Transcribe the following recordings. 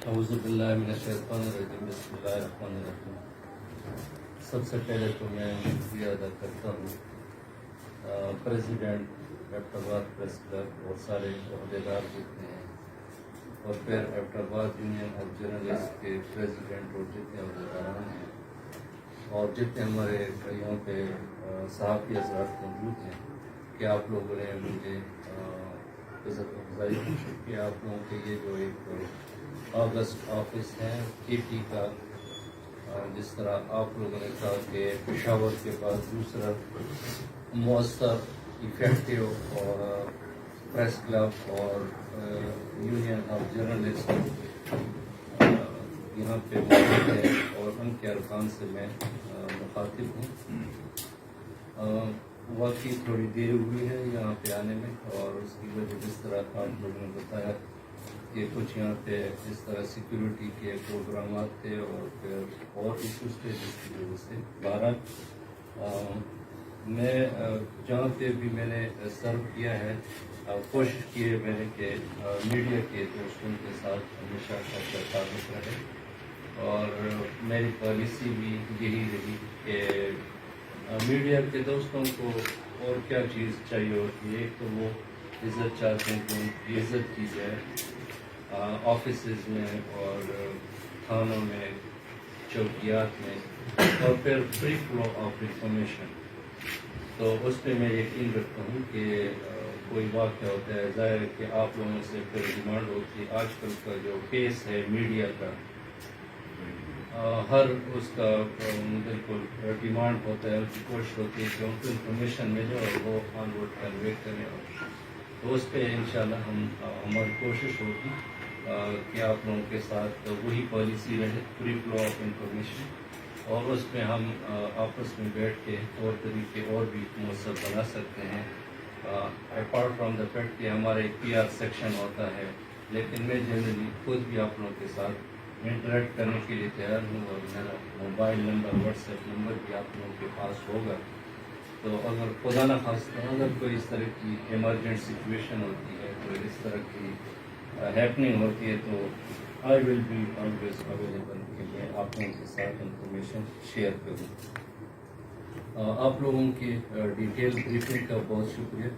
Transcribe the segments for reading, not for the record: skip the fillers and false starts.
اعوذ باللہ من الشیطان الرجیم بسم اللہ الرحمن الرحیم۔ سب سے پہلے تو میں شکریہ ادا کرتا ہوں پریزیڈنٹ ایبٹ آباد پریس کلب اور سارے عہدیدار جتنے ہیں، اور پھر ایبٹ آباد یونین آف جرنلسٹ کے پریزیڈنٹ اور جتنے عہدیداران ہیں، اور جتنے ہمارے یہاں پہ صحافی حضرات موجود ہیں کہ آپ لوگوں نے مجھے عزت افزائی کی۔ آپ لوگوں کے یہ جو ایک اگست آفس ہے کے ٹی کا، جس طرح آپ لوگوں نے کہا کہ پشاور کے بعد دوسرا مؤثر افیکٹو اور پریس کلب اور یونین آف جرنلسٹ یہاں پہ موجود ہے، اور ان کے ارکان سے میں مخاطب ہوں۔ واقعی تھوڑی دیر ہوئی ہے یہاں پہ آنے میں، اور اس کی وجہ جس طرح آپ لوگوں نے بتایا کہ کچھ یہاں پہ اس طرح سیکیورٹی کے پروگرامات تھے اور پھر اور ایشوز تھے، جس کی وجہ سے بہرحال میں جہاں پہ بھی میں نے سرو کیا ہے، کوشش کی ہے میں نے کہ میڈیا کے دوستوں کے ساتھ ہمیشہ اچھا تعلق رہے، اور میری پالیسی بھی یہی رہی کہ میڈیا کے دوستوں کو اور کیا چیز چاہیے ہوتی ہے، ایک تو وہ عزت چاہتے ہیں کہ ان کی عزت کی جائے آفیسز میں اور تھانوں میں، چوکیات میں، اور پھر فری فلو آف انفارمیشن۔ تو اس پہ میں یقین رکھتا ہوں کہ کوئی واقعہ ہوتا ہے، ظاہر ہے کہ آپ لوگوں سے پھر ڈیمانڈ ہوتی ہے۔ آج کل کا جو پیس ہے میڈیا کا، ہر اس کا بالکل ڈیمانڈ ہوتا ہے، ان کی کوشش ہوتی ہے کہ ان کو انفارمیشن ملے اور وہ آن ورڈ کنوے کریں، تو اس پہ انشاءاللہ ہماری کوشش ہوگی کہ آپ لوگوں کے ساتھ وہی پالیسی رہے، فری فلو آف انفارمیشن، اور اس میں ہم آپس میں بیٹھ کے طور طریقے اور بھی مؤثر بنا سکتے ہیں۔ اپارٹ فرام دا فیکٹ کہ ہمارا ایک پی آر سیکشن ہوتا ہے، لیکن میں جنرلی خود بھی آپ لوگوں کے ساتھ انٹریکٹ کرنے کے لیے تیار ہوں، اور میرا mobile number, what's app number بھی آپ لوگوں کے پاس ہوگا۔ تو اگر خدا نہ خواستہ اگر کوئی اس طرح کی ایمرجنٹ سچویشن ہوتی ہے، کوئی اس طرح کی ہیپننگ ہوتی ہے، تو آئی ول بی آلویز اویلیبل کہ میں آپ لوگوں کے ساتھ انفارمیشن شیئر کروں۔ آپ لوگوں کی ڈیٹیل بریفنگ کا بہت شکریہ،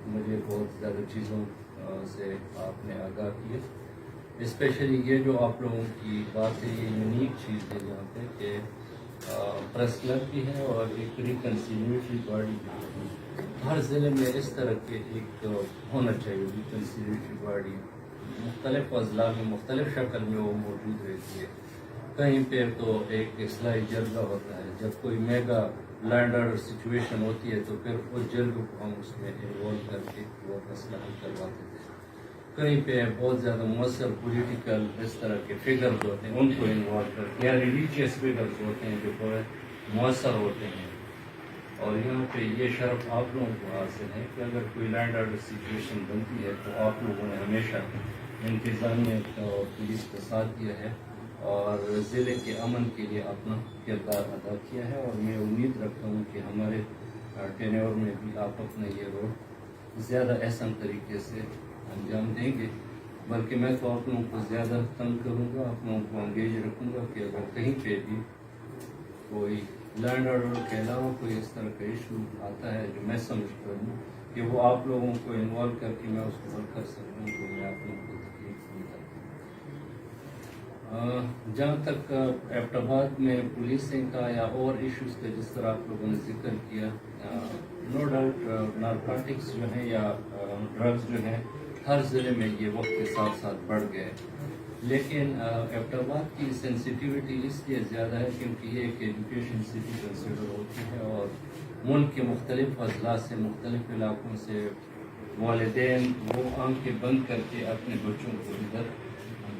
مجھے بہت زیادہ چیزوں سے آپ نے آگاہ کیا، اسپیشلی یہ جو آپ لوگوں کی بات ہے، یہ یونیک چیز ہے یہاں پہ کہ پریس کلب بھی ہے اور ایک ریکنسیلیٹری باڈی بھی ہے۔ ہر ضلع میں اس طرح کے ایک ہونا چاہیے ریکنسیلیٹری باڈی، مختلف اضلاع میں مختلف شکل میں وہ موجود رہتی ہے۔ کہیں پہ تو ایک اصلاحی جرگہ ہوتا ہے، جب کوئی میگا لینڈ آرڈر سچویشن ہوتی ہے تو پھر اس جرگے کو ہم اس میں انوالو کر کے وہ مسئلہ حل کرواتے تھے۔ کہیں پہ بہت زیادہ مؤثر پولیٹیکل اس طرح کے فگرز ہوتے ہیں، ان کو انوالو کر کے، یا ریلیجیس فگرز ہوتے ہیں جو بہت مؤثر ہوتے ہیں۔ اور یہاں پہ یہ شرف آپ لوگوں کو حاصل ہے کہ اگر کوئی لینڈ آرڈر سچویشن بنتی ہے تو آپ لوگوں نے ہمیشہ انتظامیہ اور پولیس کا ساتھ دیا ہے اور ضلع کے امن کے لیے اپنا کردار ادا کیا ہے، اور میں امید رکھتا ہوں کہ ہمارے ٹینیور میں بھی آپ اپنا یہ رول زیادہ احسن طریقے سے انجام دیں گے۔ بلکہ میں تو آپ لوگوں کو زیادہ تنگ کروں گا، آپ لوگوں کو انگیج رکھوں گا کہ اگر کہیں پہ بھی کوئی لینڈ آرڈر کے علاوہ کوئی اس طرح کا ایشو آتا ہے جو میں سمجھتا ہوں کہ وہ آپ لوگوں کو انوالو کر کے میں اس کو حل کر سکتا ہوں، تو میں آپ لوگوں کو تکلیف نہیں کرتا ہوں۔ جہاں تک ایبٹ آباد میں پولیسنگ کا یا اور ایشوز کا جس طرح آپ لوگوں نے ذکر کیا، نو ڈاؤٹ نارکوٹکس جو ہیں یا ڈرگز جو ہیں ہر ضلع میں یہ وقت کے ساتھ ساتھ بڑھ گئے، لیکن ایبٹ آباد کی سینسٹیوٹی اس لیے زیادہ ہے کیونکہ یہ ایک ایجوکیشن سٹی کنسیڈر ہوتی ہے، اور ملک کے مختلف اضلاع سے، مختلف علاقوں سے والدین وہ آنکھیں بند کر کے اپنے بچوں کو ادھر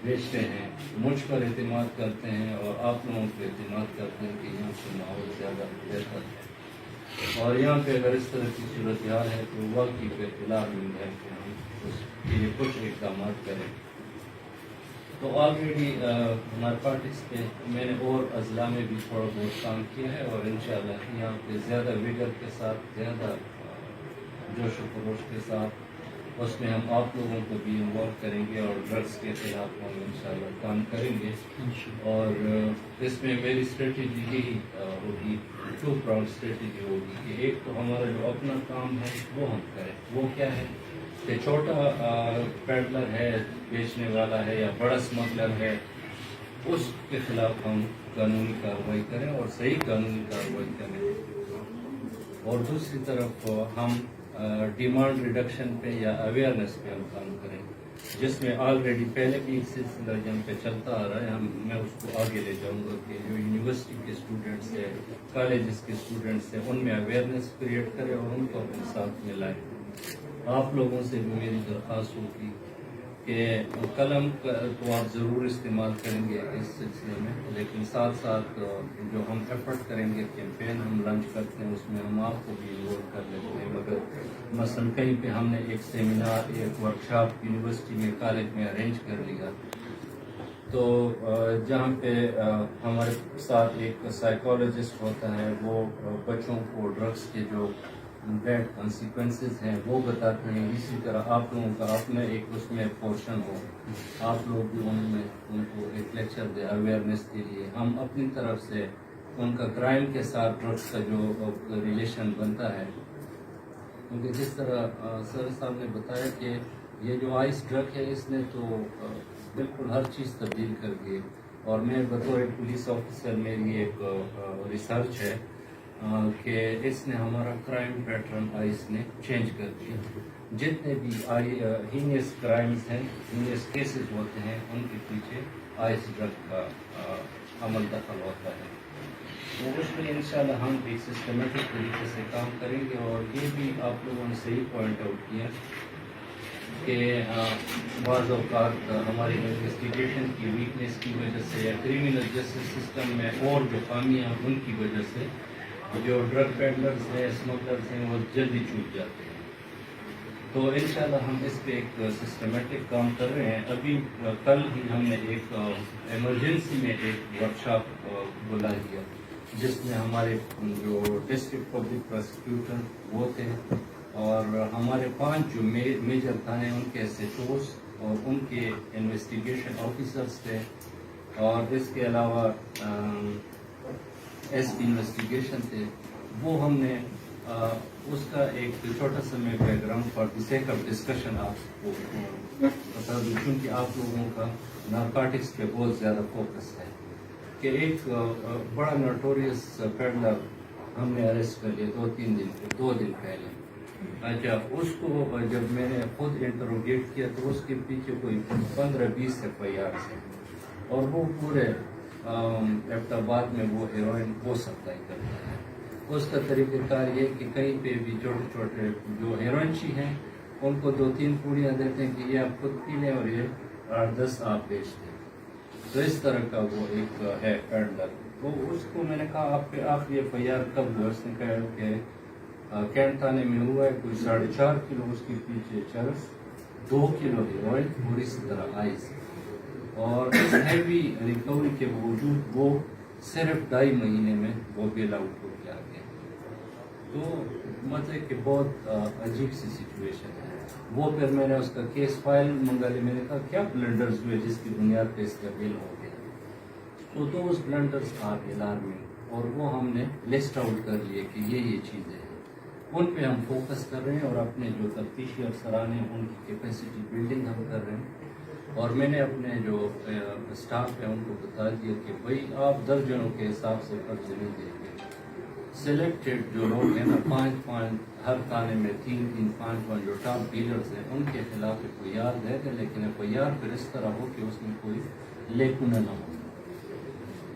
بھیجتے ہیں، مجھ پر اعتماد کرتے ہیں اور آپ لوگوں پر اعتماد کرتے ہیں کہ یہاں سے ماحول زیادہ بہتر ہے، اور یہاں پہ اگر اس طرح کی صورتحال ہے تو واقعی پہ الارمنگ ہے کہ ہم اس کے لیے کچھ اقدامات کریں۔ تو آلریڈی نارکوٹکس پہ میں نے اور اضلاع میں بھی تھوڑا بہت کام کیا ہے، اور انشاءاللہ یہاں پہ زیادہ ویگر کے ساتھ، زیادہ جوش و خروش کے ساتھ اس میں ہم آپ لوگوں کو بھی انوالو کریں گے اور ڈرگس کے خلاف ہم انشاءاللہ کام کریں گے. اور اس میں میری اسٹریٹجی یہی ہوگی, 2 پراؤنڈ اسٹریٹجی ہوگی کہ ایک تو ہمارا جو اپنا کام ہے وہ ہم کریں. وہ کیا ہے کہ چھوٹا پیڈلر ہے, بیچنے والا ہے, یا بڑا اسمگلر ہے, اس کے خلاف ہم قانونی کارروائی کریں اور صحیح قانونی کارروائی کریں. اور دوسری طرف ہم ڈیمانڈ ریڈکشن پہ یا اویئرنیس پہ ہم کام کریں, جس میں آلریڈی پہلے بھی ایک سلسلہ جن پہ چلتا آ رہا ہے. میں اس کو آگے لے جاؤں گا کہ جو یونیورسٹی کے اسٹوڈنٹس ہیں, کالجز کے اسٹوڈنٹس ہیں, ان میں اویئرنیس کریٹ کریں اور ان کو اپنے ساتھ ملائیں. آپ لوگوں سے بھی میری درخواست ہوگی کہ قلم تو آپ ضرور استعمال کریں گے اس سلسلے میں, لیکن ساتھ ساتھ جو ہم ایفرٹ کریں گے, کیمپین ہم لانچ کرتے ہیں, اس میں ہم آپ کو بھی انوالو کر لیتے ہیں. مگر مثلاً کہیں پہ ہم نے ایک سیمینار, ایک ورکشاپ یونیورسٹی میں, کالج میں ارینج کر لیا, تو جہاں پہ ہمارے ساتھ ایک سائیکالوجسٹ ہوتا ہے, وہ بچوں کو ڈرگس کے جو بیڈ کانسیکوینسز ہیں وہ بتاتے ہیں. اسی طرح آپ لوگوں کا اپنا ایک اس میں پورشن ہو, آپ لوگ بھی ان کو ایک لیکچر دیں اویئرنیس کے لیے. ہم اپنی طرف سے ان کا کرائم کے ساتھ ڈرگس کا جو ریلیشن بنتا ہے, کیونکہ جس طرح سر صاحب نے بتایا کہ یہ جو آئس ڈرگ ہے اس نے تو بالکل ہر چیز تبدیل کر دی. اور میں بطور ایک پولیس آفیسر میری ایک ریسرچ ہے کہ اس نے ہمارا کرائم پیٹرن آئس نے چینج کر دیا. جتنے بھی ہینیس کرائمز ہیں, ہینیس کیسز ہوتے ہیں, ان کے پیچھے آئس ڈرگ کا عمل دخل ہوتا ہے. تو اس میں انشاءاللہ ہم ایک سسٹمیٹک طریقے سے کام کریں گے. اور یہ بھی آپ لوگوں نے صحیح پوائنٹ آؤٹ کیا کہ بعض اوقات ہماری انویسٹیگیشن کی ویکنیس کی وجہ سے یا کرمنل جسٹس سسٹم میں اور جو خامیاں ہیں ان کی وجہ سے جو ڈرگ پیڈلرز ہیں, اسمگلرز ہیں, وہ جلدی چھوٹ جاتے ہیں. تو انشاءاللہ ہم اس پہ ایک سسٹمیٹک کام کر رہے ہیں. ابھی کل ہی ہم نے ایک ایمرجنسی میں ایک ورکشاپ بلا دیا, جس میں ہمارے جو ڈسٹرکٹ پبلک پروسیکیوٹر وہ تھے, اور ہمارے 5 جو میجر تھانے ان کے ایس ایچ اوز اور ان کے انویسٹیگیشن آفیسرز تھے, اور اس کے علاوہ ایس پی انویسٹیگیشن تھے. وہ ہم نے اس کا ایک چھوٹا سا میں back ground for the sake of discussion آپ کو بتا دوں, کیونکہ آپ لوگوں کا نارکوٹکس پہ بہت زیادہ فوکس ہے, کہ ایک بڑا نوٹوریس پیڈلر ہم نے اریسٹ کر لیا 2 دن پہلے. اچھا, اس کو جب میں نے خود انٹروگیٹ کیا تو اس کے پیچھے کوئی 15-20 FIRs ہیں, اور وہ پورے ایبٹ آباد میں وہ ہیروئن وہ سپلائی کرتا ہے. اس کا طریقہ کار یہ کہ کہیں پہ بھی چھوٹے چھوٹے جو ہیروئنچی ہیں ان کو 2-3 پوڑیاں دیتے ہیں کہ یہ آپ خود پی لیں اور یہ 8-10 آپ بیچ دیں. تو اس طرح کا وہ ایک ہے پیڈلر. تو اس کو میں نے کہا آپ کے آخری FIR کب ہوا؟ اس نے کہا کہ کینٹ تھانے میں ہوا ہے, کوئی 4.5 کلو اس کے پیچھے چرس, 2 کلو ہیروئن اور اسی طرح آئس. اور اس ہیوی ریکوری کے باوجود وہ صرف 2.5 مہینے میں وہ بیل آؤٹ ہو کے آ گیا. تو مطلب کہ بہت عجیب سی سچویشن ہے. وہ پھر میں نے اس کا کیس فائل منگا لی. میں نے کہا کیا بلنڈرز ہوئے جس کی بنیاد پہ اس کا بیل ہو گیا؟ تو دوز بلنڈرز آر الارمنگ, اور وہ ہم نے لسٹ آؤٹ کر لیے کہ یہ چیزیں ہیں. ان پہ ہم فوکس کر رہے ہیں, اور اپنے جو تفتیشی افسران ہیں ان کی کیپیسٹی بلڈنگ ہم کر رہے ہیں. اور میں نے اپنے جو اسٹاف ہے ان کو بتا دیا کہ بھائی آپ درجنوں کے حساب سے قرض نہیں دیں گے. سلیکٹڈ جو لوگ ہیں نا, 5 ہر تانے میں 3 5 جو ٹاپ ڈیلرز ہیں ان کے خلاف FIR دے دیں, لیکن FIR پھر اس طرح ہو کہ اس میں کوئی لیکن نہ ہو.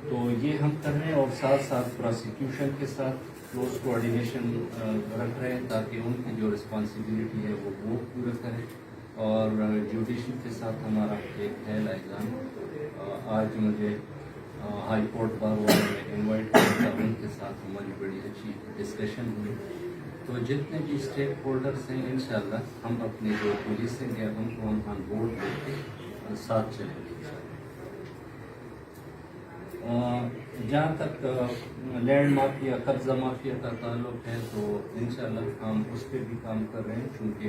تو یہ ہم کر رہے ہیں, اور ساتھ ساتھ پروسیکیوشن کے ساتھ کلوز کوآرڈینیشن رکھ رہے ہیں تاکہ ان کی جو رسپانسبلٹی ہے وہ پورا کریں. اور جوڈیشن کے ساتھ ہمارا ایک ہے لائزان. آج مجھے ہائی کورٹ بار والوں نے انوائٹ کیا, ان کے ساتھ ہماری بڑی اچھی ڈسکشن ہوئی. تو جتنے بھی اسٹیک ہولڈرس ہیں انشاءاللہ ہم اپنے جو پولیسنگ ہے ان کو ہم آن بورڈ لے کے ساتھ چلیں گے. جہاں تک لینڈ مافیا قبضہ مافیا کا تعلق ہے تو انشاءاللہ ہم اس پہ بھی کام کر رہے ہیں، چونکہ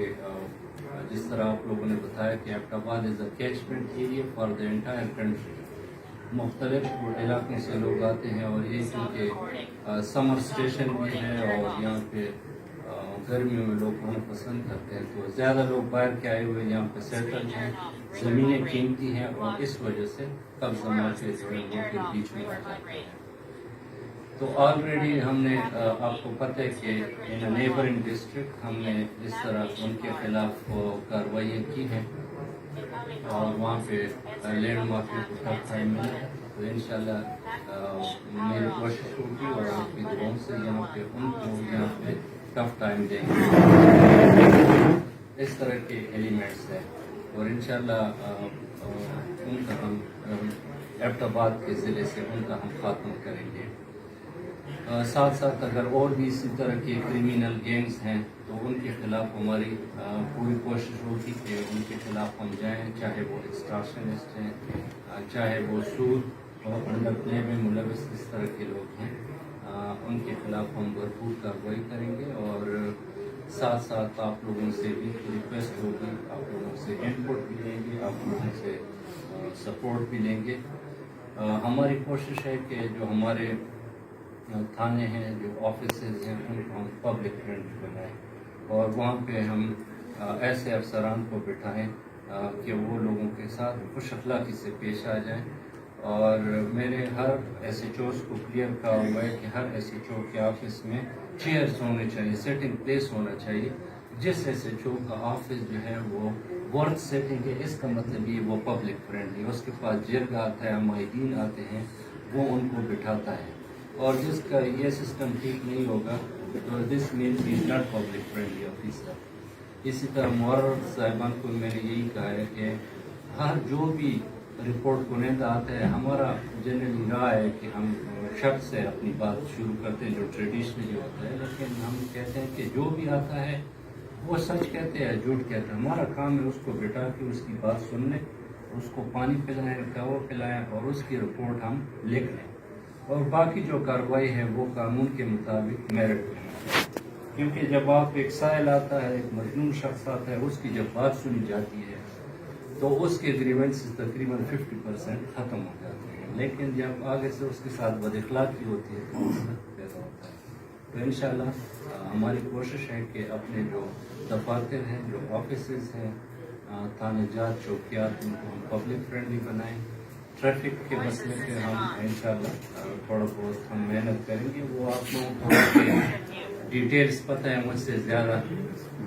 جس طرح آپ لوگوں نے بتایا کہ Abbottabad is a catchment area for the entire country, مختلف علاقوں سے لوگ آتے ہیں، اور یہ کیونکہ سمر اسٹیشن بھی ہے اور یہاں پہ گرمیوں میں لوگ ہونا پسند کرتے ہیں، تو زیادہ لوگ باہر کے آئے ہوئے یہاں پہ سیٹل ہیں، زمینیں قیمتی ہیں، اور اس وجہ سے قبضہ مافیا جو ہے وہ پھر بیچ میں آ جاتے ہیں۔ تو آلریڈی ہم نے آپ کو پتہ ہے کہ ان نیبرنگ ڈسٹرکٹ ہم نے اس طرح ان کے خلاف کارروائیاں کی ہیں، اور وہاں پہ لینڈ مافیا کو ٹف ٹائم ملا ہے، تو انشاءاللہ میری کوشش ہوگی اور آپ کی دعاؤں سے یہاں پہ ان کو یہاں پہ ٹف ٹائم دیں گے۔ اس طرح کے ایلیمنٹس ہیں، اور انشاءاللہ ان کا ہم ایبٹ آباد کے ضلع سے ان کا ہم خاتمہ کریں گے۔ ساتھ ساتھ اگر اور بھی اسی طرح کے کریمنل گینگز ہیں تو ان کے خلاف ہماری پوری کوشش ہوگی کہ ان کے خلاف ہم جائیں، چاہے وہ ایکسٹارشنسٹ ہیں، چاہے وہ سود اور انڈر پلے میں ملوث اس طرح کے لوگ ہیں، ان کے خلاف ہم بھرپور کارروائی کریں گے، اور ساتھ ساتھ آپ لوگوں سے بھی ریکویسٹ ہوگی، آپ لوگوں سے ان پٹ بھی لیں گے، آپ لوگوں سے سپورٹ بھی لیں گے۔ ہماری کوشش ہے کہ جو ہمارے تھانے ہیں، جو آفیسز ہیں، ان کو ہم پبلک فرینڈلی بنائیں، اور وہاں پہ ہم ایسے افسران کو بٹھائیں کہ وہ لوگوں کے ساتھ خوش اخلاقی سے پیش آ جائیں، اور میرے ہر ایس ایچ اوز کو کلیئر کہا ہوا ہے کہ ہر ایس ایچ او کے آفس میں چیئرز ہونے چاہیے، سیٹنگ پلیس ہونا چاہیے۔ جس ایس ایچ او کا آفس جو ہے وہ ورتھ سیٹنگ ہے، اس کا مطلب یہ وہ پبلک فرینڈلی، اس کے پاس جرگہ آتا ہے، معاہدین آتے ہیں، وہ ان کو بٹھاتا ہے، اور جس کا یہ سسٹم ٹھیک نہیں ہوگا تو this means he is not public friendly officer. اسی طرح معرر صاحبان کو میں نے یہی کہا ہے کہ ہر جو بھی رپورٹ کنندہ آتا ہے، ہمارا جنرلی رائے ہے کہ ہم شک سے اپنی بات شروع کرتے ہیں، جو ٹریڈیشنلی ہوتا ہے، لیکن ہم کہتے ہیں کہ جو بھی آتا ہے وہ سچ کہتے ہیں، جھوٹ کہتے ہیں، ہمارا کام ہے اس کو بٹھا کے اس کی بات سن لیں، اس کو پانی پلائیں، کہوہ پلائیں، اور اس کی رپورٹ ہم لکھ لیں، اور باقی جو کارروائی ہے وہ قانون کے مطابق میرٹ پہ ہے، کیونکہ جب آپ ایک سائل آتا ہے، ایک مجنون شخص آتا ہے، اس کی جب بات سنی جاتی ہے تو اس کے گریونسز تقریباً 50% ختم ہو جاتے ہیں، لیکن جب آگے سے اس کے ساتھ بد اخلاقی ہوتی ہے تو مسئلہ پیدا ہوتا ہے۔ تو انشاءاللہ ہماری کوشش ہے کہ اپنے جو دفاتر ہیں، جو آفیسز ہیں، تھانے جات، چوکیات، ان کو ہم پبلک فرینڈلی بنائیں۔ ٹریفک کے مسئلے پہ ہم انشاءاللہ تھوڑا بہت ہم محنت کریں گے، وہ آپ لوگوں کو ڈیٹیلز پتہ ہے مجھ سے زیادہ،